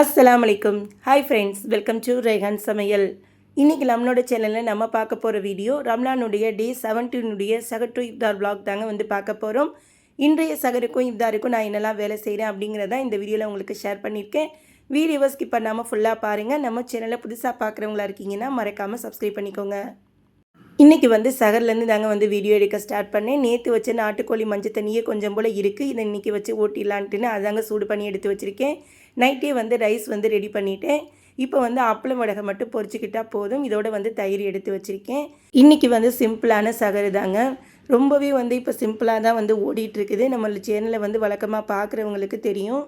அஸ்ஸலாமு அலைக்கும். Hi friends, welcome to Rehan சமையல். இன்றைக்கி நம்மளோட சேனலில் நம்ம பார்க்க போகிற வீடியோ ரம்லானுடைய டே 17 சகர் டு இஃப்தார் vlog தாங்க வந்து பார்க்க போகிறோம். இன்றைய சகருக்கும் இஃப்தாருக்கும் நான் என்னெல்லாம் வேலை செய்கிறேன் அப்படிங்கிறத இந்த வீடியோவில் உங்களுக்கு ஷேர் பண்ணியிருக்கேன். வீடியோவை ஸ்கிப் பண்ணாமல் ஃபுல்லாக பாருங்கள். நம்ம சேனலில் புதுசாக பார்க்குறவங்களா இருக்கீங்கன்னா மறக்காமல் சப்ஸ்கிரைப் பண்ணிக்கோங்க. இன்றைக்கி வந்து சகர்லேருந்து தாங்க வந்து வீடியோ எடுக்க ஸ்டார்ட் பண்ணேன். நேற்று வச்ச நாட்டுக்கோழி மஞ்சள் தண்ணியே கொஞ்சம் போல் இருக்குது. இதை இன்றைக்கி வச்சு ஓட்டிடலான்ட்டுன்னு அதாங்க சூடு பண்ணி எடுத்து வச்சுருக்கேன். நைட்டே வந்து ரைஸ் வந்து ரெடி பண்ணிவிட்டேன். இப்போ வந்து அப்பளம் வடகை மட்டும் பொரிச்சிக்கிட்டால் போதும். இதோட வந்து தயிர் எடுத்து வச்சுருக்கேன். இன்றைக்கி வந்து சிம்பிளான சகரு தாங்க. ரொம்பவே வந்து இப்போ சிம்பிளாக தான் வந்து ஓடிட்டுருக்குது. நம்ம சேனலை வந்து வழக்கமாக பார்க்குறவங்களுக்கு தெரியும்.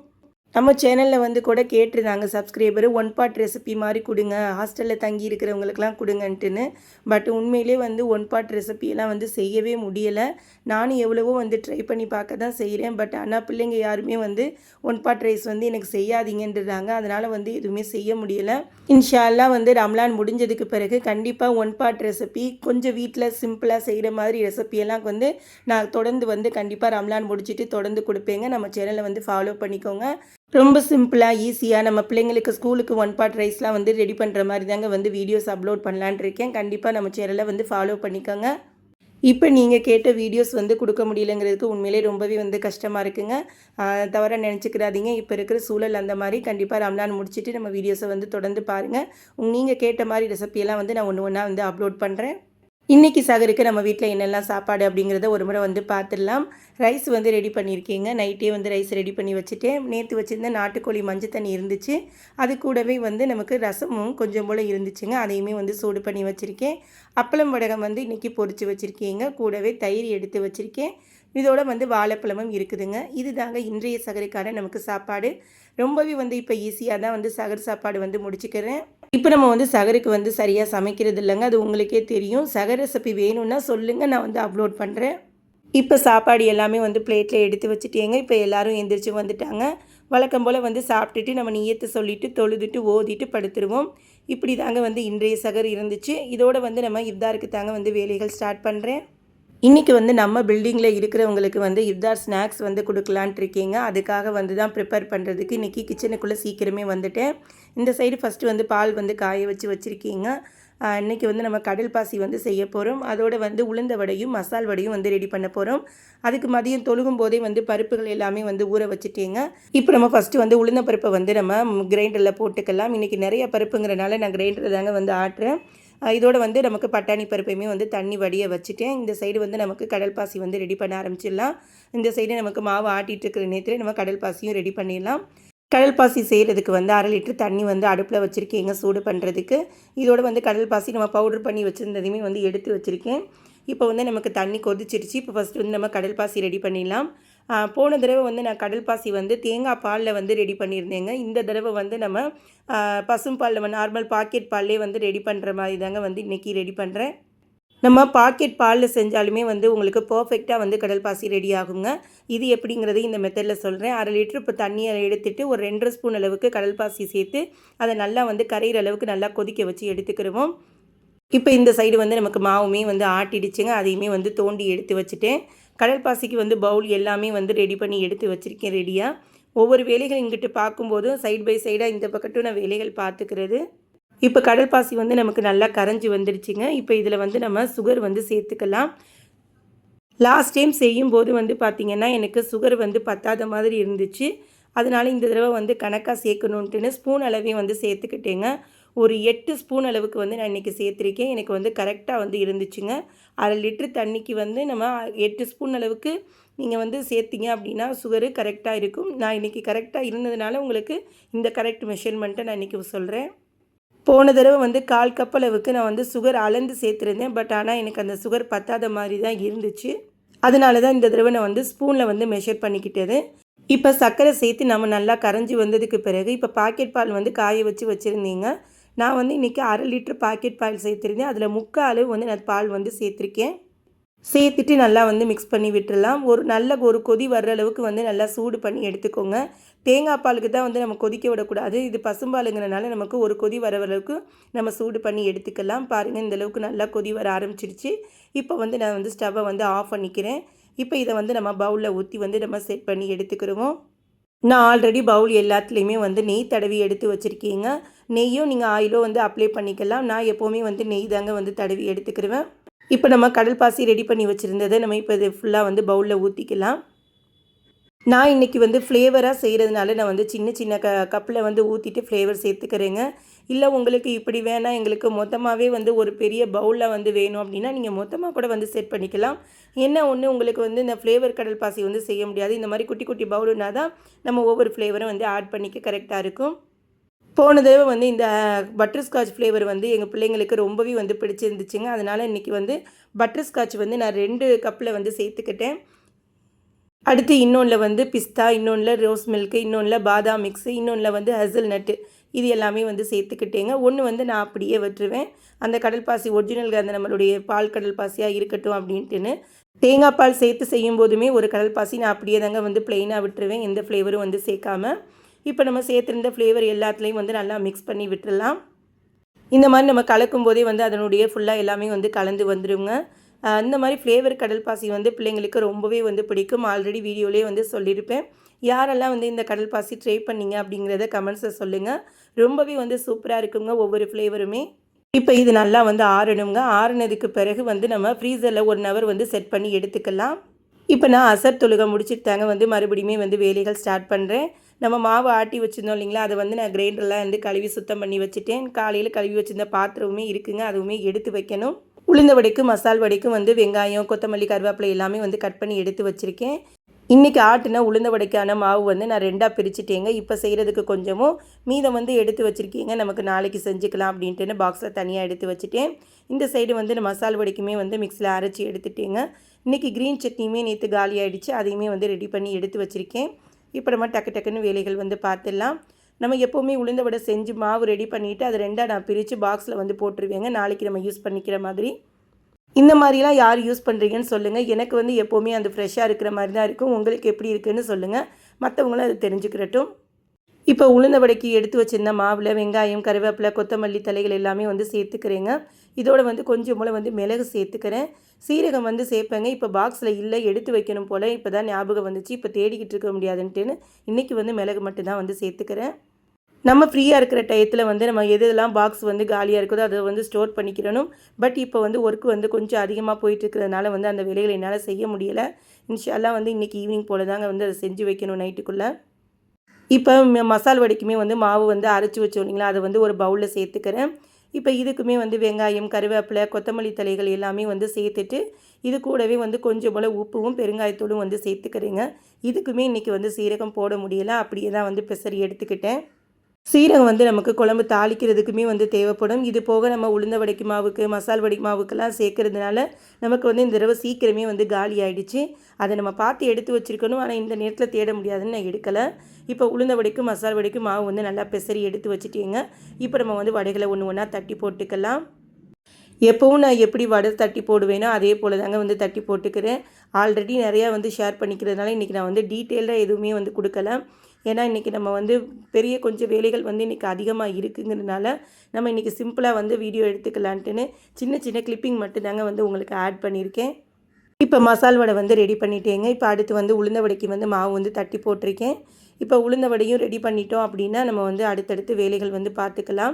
நம்ம சேனலில் வந்து கூட கேட்டிருந்தாங்க சப்ஸ்கிரைபரு, ஒன் பார்ட் ரெசிபி மாதிரி கொடுங்க, ஹாஸ்டலில் தங்கி இருக்கிறவங்களுக்குலாம் கொடுங்கன்ட்டுன்னு. பட் உண்மையிலே வந்து ஒன் பார்ட் ரெசிபியெல்லாம் வந்து செய்யவே முடியலை. நானும் எவ்வளவோ வந்து ட்ரை பண்ணி பார்க்க தான் செய்கிறேன். பட் ஆனால் பிள்ளைங்க யாருமே வந்து ஒன் பார்ட் ரைஸ் வந்து எனக்கு செய்யாதீங்கன்றாங்க. அதனால் வந்து எதுவுமே செய்ய முடியலை. இன்ஷா அல்லாஹ் வந்து ரம்லான் முடிஞ்சதுக்கு பிறகு கண்டிப்பாக ஒன் பார்ட் ரெசிபி கொஞ்சம் வீட்டில் சிம்பிளாக செய்கிற மாதிரி ரெசிபியெல்லாம் வந்து நான் தொடர்ந்து வந்து கண்டிப்பாக ரம்லான் முடிச்சுட்டு தொடர்ந்து கொடுப்பேங்க. நம்ம சேனலை வந்து ஃபாலோ பண்ணிக்கோங்க. ரொம்ப சிம்பிளாக ஈஸியாக நம்ம பிள்ளைங்களுக்கு ஸ்கூலுக்கு ஒன் பார்ட் ரைஸ்லாம் வந்து ரெடி பண்ணுற மாதிரி தாங்க வந்து வீடியோஸ் அப்லோட் பண்ணலான் இருக்கேன். கண்டிப்பாக நம்ம சேனலை வந்து ஃபாலோ பண்ணிக்கோங்க. இப்போ நீங்கள் கேட்ட வீடியோஸ் வந்து கொடுக்க முடியலைங்கிறதுக்கு உண்மையிலே ரொம்பவே வந்து கஷ்டமாக இருக்குங்க. தவறாக நினச்சிக்கிறாதீங்க. இப்போ இருக்கிற சூழல் அந்த மாதிரி. கண்டிப்பாக ரம்லான் முடிச்சுட்டு நம்ம வீடியோஸை வந்து தொடர்ந்து பாருங்கள். நீங்கள் கேட்ட மாதிரி ரெசிபியெல்லாம் வந்து நான் ஒன்று ஒன்றா வந்து அப்லோட் பண்ணுறேன். இன்றைக்கி சகருக்கு நம்ம வீட்டில் என்னெல்லாம் சாப்பாடு அப்படிங்கிறத ஒரு முறை வந்து பார்த்துடலாம். ரைஸ் வந்து ரெடி பண்ணியிருக்கீங்க. நைட்டே வந்து ரைஸ் ரெடி பண்ணி வச்சுட்டேன். நேற்று வச்சுருந்த நாட்டுக்கோழி மஞ்சள் தண்ணி இருந்துச்சு. அது கூடவே வந்து நமக்கு ரசமும் கொஞ்சம் போல் இருந்துச்சுங்க. அதையுமே வந்து சூடு பண்ணி வச்சுருக்கேன். அப்பளம் வடகம் வந்து இன்றைக்கி பொரித்து வச்சுருக்கீங்க. கூடவே தயிர் எடுத்து வச்சுருக்கேன். இதோட வந்து வாழைப்பழமும் இருக்குதுங்க. இது தாங்க இன்றைய சகருக்கான நமக்கு சாப்பாடு. ரொம்பவே வந்து இப்போ ஈஸியாக தான் வந்து சகர் சாப்பாடு வந்து முடிச்சுக்கிறேன். இப்போ நம்ம வந்து சகருக்கு வந்து சரியாக சமைக்கிறது இல்லைங்க. அது உங்களுக்கே தெரியும். சகர் ரெசிபி வேணும்னா சொல்லுங்கள், நான் வந்து அப்லோட் பண்ணுறேன். இப்போ சாப்பாடு எல்லாமே வந்து பிளேட்டில் எடுத்து வச்சுட்டேங்க. இப்போ எல்லோரும் எந்திரிச்சு வந்துட்டாங்க. வழக்கம் போல் வந்து சாப்பிட்டுட்டு நம்ம நியத்தை சொல்லிவிட்டு தொழுதுட்டு ஓதிட்டு படுத்துருவோம். இப்படி தாங்க வந்து இன்றைய சகர் இருந்துச்சு. இதோட வந்து நம்ம இஃப்தாருக்கு தாங்க வந்து வேலைகள் ஸ்டார்ட் பண்ணுறேன். இன்றைக்கி வந்து நம்ம பில்டிங்கில் இருக்கிறவங்களுக்கு வந்து இஃப்தார் ஸ்நாக்ஸ் வந்து கொடுக்கலான்ட்டு இருக்கீங்க. அதுக்காக வந்து தான் ப்ரிப்பேர் பண்ணுறதுக்கு இன்றைக்கி கிச்சனுக்குள்ளே சீக்கிரமே வந்துட்டேன். இந்த சைடு ஃபஸ்ட்டு வந்து பால் வந்து காய வச்சுருக்கீங்க. இன்றைக்கி வந்து நம்ம கடல் பாசி வந்து செய்ய போகிறோம். அதோடு வந்து உளுந்த வடையும் மசால் வடையும் வந்து ரெடி பண்ண போகிறோம். அதுக்கு மதியம் தொழுகும் போதே வந்து பருப்புகள் எல்லாமே வந்து ஊற வச்சுட்டேங்க. இப்போ நம்ம ஃபஸ்ட்டு வந்து உளுந்த பருப்பை வந்து நம்ம கிரைண்டரில் போட்டுக்கலாம். இன்றைக்கி நிறைய பருப்புங்கிறனால நான் கிரைண்டரில் தாங்க வந்து ஆட்டுறேன். இதோட வந்து நமக்கு பட்டாணி பருப்பையுமே வந்து தண்ணி வடிய வச்சுட்டேன். இந்த சைடு வந்து நமக்கு கடல் பாசி வந்து ரெடி பண்ண ஆரம்பிச்சிடலாம். இந்த சைடு நமக்கு மாவு ஆட்டிகிட்டு இருக்கிற நேரத்தில் நம்ம கடல் பாசியும் ரெடி பண்ணிடலாம். கடல் பாசி செய்கிறதுக்கு வந்து 1/2 லிட்டர் தண்ணி வந்து அடுப்பில் வச்சுருக்கேங்க சூடு பண்ணுறதுக்கு. இதோட வந்து கடல் பாசி நம்ம பவுடர் பண்ணி வச்சுருந்ததையுமே வந்து எடுத்து வச்சுருக்கேன். இப்போ வந்து நமக்கு தண்ணி கொதிச்சிருச்சு. இப்போ ஃபஸ்ட்டு வந்து நம்ம கடல் பாசி ரெடி பண்ணிடலாம். போன தடவை வந்து நான் கடல் பாசி வந்து தேங்காய் பாலில் வந்து ரெடி பண்ணியிருந்தேங்க. இந்த தடவை வந்து நம்ம பசும்பாலில் நார்மல் பாக்கெட் பால்லே வந்து ரெடி பண்ணுற மாதிரி தாங்க வந்து இன்றைக்கி ரெடி பண்ணுறேன். நம்ம பாக்கெட் பாலில் செஞ்சாலுமே வந்து உங்களுக்கு பர்ஃபெக்டாக வந்து கடல் பாசி ரெடி ஆகுங்க. இது எப்படிங்கிறது இந்த மெத்தடில் சொல்கிறேன். 1/2 லிட்டர் இப்போ தண்ணியை எடுத்துகிட்டு ஒரு 2 ஸ்பூன் அளவுக்கு கடல் பாசி சேர்த்து அதை நல்லா வந்து கரையிற அளவுக்கு நல்லா கொதிக்க வச்சு எடுத்துக்கிடுவோம். இப்போ இந்த சைடு வந்து நமக்கு மாவுமே வந்து ஆட்டிடுச்சுங்க. அதையுமே வந்து தோண்டி எடுத்து வச்சுட்டேன். கடல் பாசிக்கு வந்து பவுல் எல்லாமே வந்து ரெடி பண்ணி எடுத்து வச்சுருக்கேன் ரெடியாக. ஒவ்வொரு வேலைகள் இங்கிட்டு பார்க்கும்போதும் சைடு பை சைடாக இந்த பக்கட்டும் நான் வேலைகள் பார்த்துக்கிறது. இப்போ கடல் பாசி வந்து நமக்கு நல்லா கரைஞ்சி வந்துடுச்சுங்க. இப்போ இதில் வந்து நம்ம சுகர் வந்து சேர்த்துக்கலாம். லாஸ்ட் டைம் செய்யும்போது வந்து பார்த்திங்கன்னா எனக்கு சுகர் வந்து பத்தாத மாதிரி இருந்துச்சு. அதனால் இந்த தடவை வந்து கணக்காக சேர்க்கணுன்ட்டுன்னு ஸ்பூன் அளவே வந்து சேர்த்துக்கிட்டேங்க. ஒரு 8 ஸ்பூன் அளவுக்கு வந்து நான் இன்றைக்கி சேர்த்துருக்கேன். எனக்கு வந்து கரெக்டாக வந்து இருந்துச்சுங்க. 1/2 லிட்டர் தண்ணிக்கு வந்து நம்ம 8 ஸ்பூன் அளவுக்கு நீங்கள் வந்து சேர்த்திங்க அப்படின்னா சுகரு கரெக்டாக இருக்கும். நான் இன்றைக்கி கரெக்டாக இருந்ததுனால உங்களுக்கு இந்த கரெக்ட் மெஷர்மெண்ட்டை நான் இன்றைக்கி சொல்கிறேன். போன தடவை வந்து 1/4 கப் அளவுக்கு நான் வந்து சுகர் அளந்து சேர்த்துருந்தேன். பட் ஆனால் எனக்கு அந்த சுகர் பத்தாத மாதிரி தான் இருந்துச்சு. அதனால தான் இந்த தடவை நான் வந்து ஸ்பூனில் வந்து மெஷர் பண்ணிக்கிட்டது. இப்போ சர்க்கரை சேர்த்து நம்ம நல்லா கரைஞ்சி வந்ததுக்கு பிறகு இப்போ பாக்கெட் பால் வந்து காய வச்சுருந்தீங்க. நான் வந்து இன்றைக்கி 1/2 லிட்டர் பாக்கெட் பால் சேர்த்துருந்தேன். அதில் 3/4 அளவு வந்து நான் பால் வந்து சேர்த்துருக்கேன். சேர்த்துட்டு நல்லா வந்து மிக்ஸ் பண்ணி விட்டுடலாம். ஒரு கொதி வர்ற அளவுக்கு வந்து நல்லா சூடு பண்ணி எடுத்துக்கோங்க. தேங்காய் பாலுக்கு தான் வந்து நம்ம கொதிக்க விடக்கூடாது. இது பசும்பாலுங்கிறனால நமக்கு ஒரு கொதி வர அளவுக்கு நம்ம சூடு பண்ணி எடுத்துக்கலாம். பாருங்கள், இந்தளவுக்கு நல்லா கொதி வர ஆரம்பிச்சிருச்சு. இப்போ வந்து நான் வந்து ஸ்டவ்வை வந்து ஆஃப் பண்ணிக்கிறேன். இப்போ இதை வந்து நம்ம பவுலில் ஊற்றி வந்து நம்ம செட் பண்ணி எடுத்துக்கிடுவோம். நான் ஆல்ரெடி பவுல் எல்லாத்துலேயுமே வந்து நெய் தடவி எடுத்து வச்சுருக்கீங்க. நெய்யும் நீங்கள் ஆயிலோ வந்து அப்ளை பண்ணிக்கலாம். நான் எப்போவுமே வந்து நெய் தாங்க வந்து தடவி எடுத்துக்கிடுவேன். இப்போ நம்ம கடல் பாசி ரெடி பண்ணி வச்சுருந்ததை நம்ம இப்போ இது ஃபுல்லாக வந்து பவுலில் ஊற்றிக்கலாம். நான் இன்றைக்கி வந்து ஃப்ளேவராக செய்கிறதுனால நான் வந்து சின்ன சின்ன கப்பில் வந்து ஊற்றிட்டு ஃப்ளேவர் சேர்த்துக்கிறேங்க. இல்லை உங்களுக்கு இப்படி வேணாம், எங்களுக்கு மொத்தமாகவே வந்து ஒரு பெரிய பவுலில் வந்து வேணும் அப்படின்னா நீங்கள் மொத்தமாக கூட வந்து செட் பண்ணிக்கலாம். என்ன ஒன்று, உங்களுக்கு வந்து இந்த ஃப்ளேவர் கடல் பாசி வந்து செய்ய முடியாது. இந்த மாதிரி குட்டி குட்டி பவுலுனா தான் நம்ம ஒவ்வொரு ஃப்ளேவரும் வந்து ஆட் பண்ணிக்க கரெக்டாக இருக்கும். போன தடவை வந்து இந்த பட்டர்ஸ்காட்ச் ஃப்ளேவர் வந்து எங்கள் பிள்ளைங்களுக்கு ரொம்பவே வந்து பிடிச்சிருந்துச்சுங்க. அதனால் இன்றைக்கி வந்து பட்டர்ஸ்காட்ச் வந்து நான் 2 கப்பில் வந்து சேர்த்துக்கிட்டேன். அடுத்து இன்னொன்றில் வந்து பிஸ்தா, இன்னொன்றில் ரோஸ் மில்க்கு, இன்னொன்றில் பாதாம் மிக்ஸு, இன்னொன்றில் வந்து ஹசல்நட்டு, இது எல்லாமே வந்து சேர்த்துக்கிட்டேங்க. ஒன்று வந்து நான் அப்படியே விட்டுருவேன், அந்த கடல் பாசி ஒரிஜினல் அந்த நம்மளுடைய பால் கடல் பாசியாக இருக்கட்டும் அப்படின்ட்டுன்னு. தேங்காய் பால் சேர்த்து செய்யும் போதுமே ஒரு கடல் பாசி நான் அப்படியே தாங்க வந்து ப்ளெயினாக விட்டுருவேன், எந்த ஃப்ளேவரும் வந்து சேர்க்காம. இப்போ நம்ம சேர்த்துருந்த ஃப்ளேவர் எல்லாத்துலேயும் வந்து நல்லா மிக்ஸ் பண்ணி விட்டுடலாம். இந்த மாதிரி நம்ம கலக்கும் போதே வந்து அதனுடைய ஃபுல்லாக எல்லாமே வந்து கலந்து வந்துடுங்க. இந்த மாதிரி ஃப்ளேவர் கடல் பாசி வந்து பிள்ளைங்களுக்கு ரொம்பவே வந்து பிடிக்கும். ஆல்ரெடி வீடியோலேயே வந்து சொல்லியிருப்பேன். யாரெல்லாம் வந்து இந்த கடல் பாசி ட்ரை பண்ணிங்க அப்படிங்கிறத கமெண்ட்ஸில் சொல்லுங்கள். ரொம்பவே வந்து சூப்பராக இருக்குங்க ஒவ்வொரு ஃப்ளேவருமே. இப்போ இது நல்லா வந்து ஆறணுங்க. ஆறுனதுக்கு பிறகு வந்து நம்ம ஃப்ரீசரில் 1 ஹவர் வந்து செட் பண்ணி எடுத்துக்கலாம். இப்போ நான் அசர் தொழுகை முடிச்சுட்டு தாங்க வந்து மறுபடியுமே வந்து வேலைகள் ஸ்டார்ட் பண்ணுறேன். நம்ம மாவு ஆட்டி வச்சுருந்தோம் இல்லைங்களா, அதை வந்து நான் கிரைண்டர்லாம் வந்து கழுவி சுத்தம் பண்ணி வச்சுட்டேன். காலையில் கழுவி வச்சுருந்த பாத்திரமுமே இருக்குங்க, அதுவுமே எடுத்து வைக்கணும். உளுந்த வடைக்கும் மசால் வடைக்கும் வந்து வெங்காயம், கொத்தமல்லி, கருவேப்பிலை எல்லாமே வந்து கட் பண்ணி எடுத்து வச்சுருக்கேன். இன்றைக்கி ஆட்டின உளுந்த வடைக்கான மாவு வந்து நான் 2ஆக பிரிச்சுட்டேங்க. இப்போ செய்கிறதுக்கு கொஞ்சமும் மீதம் வந்து எடுத்து வச்சுருக்கீங்க, நமக்கு நாளைக்கு செஞ்சுக்கலாம் அப்படின்ட்டுன்னு பாக்ஸில் தனியாக எடுத்து வச்சுட்டேன். இந்த சைடு வந்து நான் மசால் வடைக்குமே வந்து மிக்ஸில் அரைச்சி எடுத்துட்டேங்க. இன்றைக்கி க்ரீன் சட்னியுமே நேற்று காலி ஆகிடுச்சு, அதையுமே வந்து ரெடி பண்ணி எடுத்து வச்சுருக்கேன். இப்போ நம்ம டக்கு டக்குன்னு வேலைகள் வந்து பார்த்துடலாம். நம்ம எப்போவுமே உளுந்த வடை செஞ்சு மாவு ரெடி பண்ணிவிட்டு அதை 2ஆக நான் பிரித்து பாக்ஸில் வந்து போட்டுருவேங்க, நாளைக்கு நம்ம யூஸ் பண்ணிக்கிற மாதிரி. இந்த மாதிரிலாம் யார் யூஸ் பண்ணுறீங்கன்னு சொல்லுங்கள். எனக்கு வந்து எப்போவுமே அந்த ஃப்ரெஷ்ஷாக இருக்கிற மாதிரி தான் இருக்கும். உங்களுக்கு எப்படி இருக்குதுன்னு சொல்லுங்கள், மற்றவங்களும் அது தெரிஞ்சுக்கிறட்டும். இப்போ உளுந்த வடைக்கு எடுத்து வச்சுருந்த மாவில் வெங்காயம், கருவேப்பிலை, கொத்தமல்லி தலைகள் எல்லாமே வந்து சேர்த்துக்கிறேங்க. இதோட வந்து கொஞ்சம் போல் வந்து மிளகு சேர்த்துக்கிறேன். சீரகம் வந்து சேர்ப்பேங்க. இப்போ பாக்ஸில் இல்லை, எடுத்து வைக்கணும் போல் இப்போ தான் ஞாபகம் வந்துச்சு. இப்போ தேடிக்கிட்டு இருக்க முடியாதுன்ட்டுன்னு இன்றைக்கி வந்து மிளகு மட்டும்தான் வந்து சேர்த்துக்கிறேன். நம்ம ஃப்ரீயாக இருக்கிற டயத்தில் வந்து நம்ம எதெல்லாம் பாக்ஸ் வந்து காலியாக இருக்குதோ அதை வந்து ஸ்டோர் பண்ணிக்கிறணும். பட் இப்போ வந்து ஒர்க்கு வந்து கொஞ்சம் அதிகமாக போயிட்டுருக்கிறதுனால வந்து அந்த வேலைகளை என்னால் செய்ய முடியலை. இன்ஷால்லா வந்து இன்றைக்கி ஈவினிங் போல் தாங்க வந்து அதை செஞ்சு வைக்கணும் நைட்டுக்குள்ளே. இப்போ மசால் வடைக்குமே வந்து மாவு வந்து அரைச்சி வச்சோம் இல்லைங்களா, அதை வந்து ஒரு பவுலில் சேர்த்துக்கிறேன். இப்போ இதுக்குமே வந்து வெங்காயம், கருவேப்பிலை, கொத்தமல்லி தலைகள் எல்லாமே வந்து சேர்த்துட்டு இது கூடவே வந்து கொஞ்சம் போல் உப்பும் பெருங்காயத்தூளும் வந்து சேர்த்துக்கிறேங்க. இதுக்குமே இன்றைக்கி வந்து சீரகம் போட முடியலை, அப்படியே தான் வந்து பெசரி எடுத்துக்கிட்டேன். சீரகம் வந்து நமக்கு குழம்பு தாளிக்கிறதுக்குமே வந்து தேவைப்படும். இது போக நம்ம உளுந்த வடைக்கு மாவுக்கு, மசால் வடை மாவுக்கெல்லாம் சேர்க்கறதுனால நமக்கு வந்து இந்த தடவை சீக்கிரமே வந்து காலி ஆகிடுச்சு. அதை நம்ம பார்த்து எடுத்து வச்சுருக்கணும், ஆனால் இந்த நேரத்தில் தேட முடியாதுன்னு நான் எடுக்கலை. இப்போ உளுந்த வடைக்கும் மசால் வடைக்கும் மாவு வந்து நல்லா பெசரி எடுத்து வச்சுட்டேங்க. இப்போ நம்ம வந்து வடைகளை ஒன்று ஒன்றா தட்டி போட்டுக்கலாம். எப்போவும் நான் எப்படி வடை தட்டி போடுவேனோ அதே போல் தாங்க வந்து தட்டி போட்டுக்கிறேன். ஆல்ரெடி நிறையா வந்து ஷேர் பண்ணிக்கிறதுனால இன்றைக்கி நான் வந்து டீட்டெயில்டாக எதுவுமே வந்து கொடுக்கல. ஏன்னா இன்றைக்கி நம்ம வந்து பெரிய கொஞ்சம் வேலைகள் வந்து இன்றைக்கி அதிகமாக இருக்குங்கிறதுனால நம்ம இன்றைக்கி சிம்பிளாக வந்து வீடியோ எடுத்துக்கலான்ட்டுன்னு சின்ன சின்ன கிளிப்பிங் மட்டும்தாங்க வந்து உங்களுக்கு ஆட் பண்ணியிருக்கேன். இப்போ மசால் வடை வந்து ரெடி பண்ணிட்டேங்க. இப்போ அடுத்து வந்து உளுந்த வடைக்கு வந்து மாவு வந்து தட்டி போட்டிருக்கேன். இப்போ உளுந்த வடையும் ரெடி பண்ணிட்டோம் அப்படின்னா நம்ம வந்து அடுத்தடுத்து வேலைகள் வந்து பார்த்துக்கலாம்.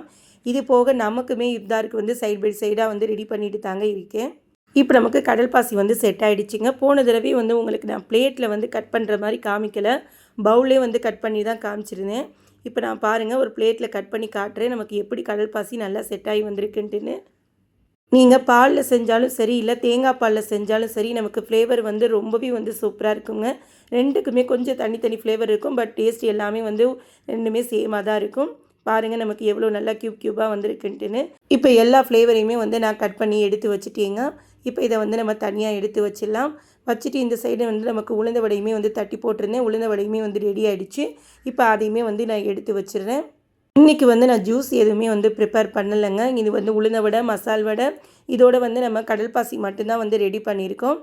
இது போக நமக்குமே இஃப்தாருக்கு வந்து சைட் பை சைடாக வந்து ரெடி பண்ணிட்டு தாங்க இருக்கேன். இப்போ நமக்கு கடல் பாசி வந்து செட் ஆகிடுச்சிங்க. போன தடவை வந்து உங்களுக்கு நான் பிளேட்டில் வந்து கட் பண்ணுற மாதிரி காமிக்கலை, பவுல்லே வந்து கட் பண்ணி தான் காமிச்சிருந்தேன். இப்போ நான் பாருங்கள் ஒரு பிளேட்டில் கட் பண்ணி காட்டுறேன் நமக்கு எப்படி கடல் பாசி நல்லா செட் ஆகி வந்திருக்குன்ட்டுன்னு. நீங்கள் பாலில் செஞ்சாலும் சரி, இல்லை தேங்காய் பாலில் செஞ்சாலும் சரி, நமக்கு ஃப்ளேவர் வந்து ரொம்பவே வந்து சூப்பராக இருக்குங்க. ரெண்டுக்குமே கொஞ்சம் தனித்தனி ஃப்ளேவர் இருக்கும், பட் டேஸ்ட் எல்லாமே வந்து ரெண்டுமே சேமாக தான் இருக்கும். பாருங்கள் நமக்கு எவ்வளோ நல்லா க்யூபாக வந்திருக்குன்ட்டுன்னு. இப்போ எல்லா ஃப்ளேவரையுமே வந்து நான் கட் பண்ணி எடுத்து வச்சுட்டேங்க. இப்போ இதை வந்து நம்ம தனியாக எடுத்து வச்சிடலாம். வச்சுட்டு இந்த சைடு வந்து நமக்கு உளுந்த வடையுமே வந்து தட்டி போட்டிருந்தேன். உளுந்த வடையுமே வந்து ரெடி ஆகிடுச்சு. இப்போ அதையுமே வந்து நான் எடுத்து வச்சிடுறேன். இன்றைக்கி வந்து நான் ஜூஸ் எதுவுமே வந்து ப்ரிப்பேர் பண்ணலைங்க. இது வந்து உளுந்த வடை, மசால் வடை, இதோடு வந்து நம்ம கடல் பாசி மட்டும்தான் வந்து ரெடி பண்ணியிருக்கோம்.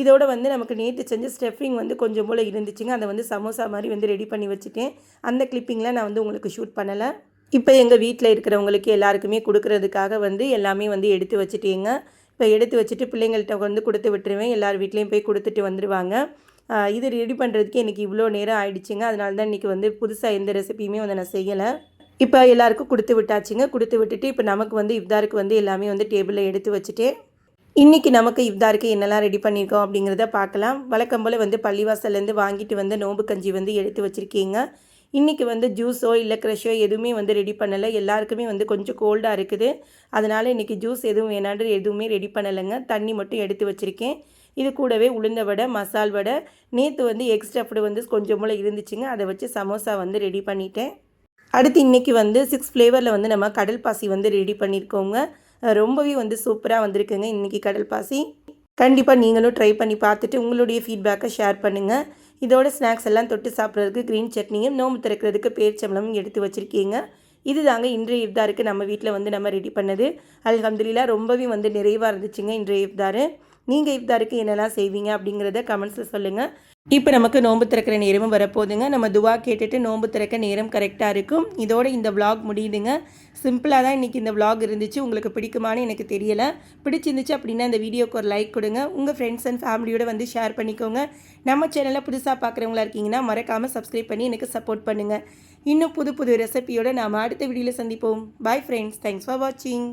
இதோடு வந்து நமக்கு நேற்று செஞ்ச ஸ்டஃபிங் வந்து கொஞ்சம் போல் இருந்துச்சுங்க, அதை வந்து சமோசா மாதிரி வந்து ரெடி பண்ணி வச்சுட்டேன். அந்த கிளிப்பிங்லாம் நான் வந்து உங்களுக்கு ஷூட் பண்ணலை. இப்போ எங்கள் வீட்டில் இருக்கிறவங்களுக்கு எல்லாருக்குமே கொடுக்குறதுக்காக வந்து எல்லாமே வந்து எடுத்து வச்சுட்டேங்க. இப்போ எடுத்து வச்சுட்டு பிள்ளைங்கள்ட்ட வந்து கொடுத்து விட்டுருவேன். எல்லார் வீட்லேயும் போய் கொடுத்துட்டு வந்துடுவாங்க. இது ரெடி பண்ணுறதுக்கு எனக்கு இவ்வளோ நேரம் ஆயிடுச்சுங்க. அதனால தான் இன்றைக்கி வந்து புதுசாக எந்த ரெசிபியுமே வந்து நான் செய்யலை. இப்போ எல்லாருக்கும் கொடுத்து விட்டாச்சுங்க. கொடுத்து விட்டுட்டு இப்போ நமக்கு வந்து இஃப்தாருக்கு வந்து எல்லாமே வந்து டேபிளில் எடுத்து வச்சுட்டேன். இன்றைக்கி நமக்கு இஃப்தாருக்கு என்னெல்லாம் ரெடி பண்ணியிருக்கோம் அப்படிங்கிறத பார்க்கலாம். வழக்கம் போல் வந்து பள்ளிவாசல்லேருந்து வாங்கிட்டு வந்து நோம்பு கஞ்சி வந்து எடுத்து வச்சுருக்கீங்க. இன்றைக்கி வந்து ஜூஸோ இல்லை க்ரஷோ எதுவுமே வந்து ரெடி பண்ணலை. எல்லாருக்குமே வந்து கொஞ்சம் கோல்டாக இருக்குது. அதனால் இன்றைக்கி ஜூஸ் எதுவும் வேணாண்டு எதுவுமே ரெடி பண்ணலைங்க. தண்ணி மட்டும் எடுத்து வச்சுருக்கேன். இது கூடவே உளுந்த வடை, மசால் வடை, நேற்று வந்து எக் ஸ்டஃப்டு வந்து கொஞ்சம் போல் இருந்துச்சுங்க. அதை வச்சு சமோசா வந்து ரெடி பண்ணிட்டேன். அடுத்து இன்றைக்கி வந்து 6 ஃப்ளேவரில் வந்து நம்ம கடல் பாசி வந்து ரெடி பண்ணியிருக்கோங்க. ரொம்பவே வந்து சூப்பராக வந்திருக்குங்க இன்றைக்கி கடல் பாசி. கண்டிப்பாக நீங்களும் ட்ரை பண்ணி பார்த்துட்டு உங்களுடைய ஃபீட்பேக்கை ஷேர் பண்ணுங்கள். இதோட ஸ்நாக்ஸ் எல்லாம் தொட்டு சாப்பிட்றதுக்கு க்ரீன் சட்னியும் நோம்பு திறக்கிறதுக்கு பேரிச்சம்பழமும் எடுத்து வச்சுருக்கீங்க. இது தாங்க இன்றைய இஃப்தாருக்கு நம்ம வீட்டில் வந்து நம்ம ரெடி பண்ணது. அல்ஹம்துலில்லாஹ் ரொம்பவே வந்து நிறைவாக இருந்துச்சுங்க இன்றைய இஃப்தாரு. நீங்கள் இஃப்தாருக்கு என்னெல்லாம் செய்வீங்க அப்படிங்கிறத கமெண்ட்ஸில் சொல்லுங்கள். இப்போ நமக்கு நோன்பு திறக்கிற நேரமும் வரப்போகுதுங்க. நம்ம துவா கேட்டுட்டு நோன்பு திறக்க நேரம் கரெக்டாக இருக்கும். இதோட இந்த விளாக் முடியுதுங்க. சிம்பிளாக தான் இன்றைக்கி இந்த விளாக் இருந்துச்சு. உங்களுக்கு பிடிக்குமான்னு எனக்கு தெரியலை. பிடிச்சிருந்துச்சு அப்படின்னா இந்த வீடியோக்கு ஒரு லைக் கொடுங்க. உங்கள் ஃப்ரெண்ட்ஸ் அண்ட் ஃபேமிலியோடு வந்து ஷேர் பண்ணிக்கோங்க. நம்ம சேனலில் புதுசாக பார்க்குறவங்களா இருக்கீங்கன்னா மறக்காமல் சப்ஸ்கிரைப் பண்ணி எனக்கு சப்போர்ட் பண்ணுங்கள். இன்னும் புது புது ரெசிபியோடு நாம் அடுத்த வீடியோவில் சந்திப்போம். Bye friends. தேங்க்ஸ் ஃபார் வாட்சிங்.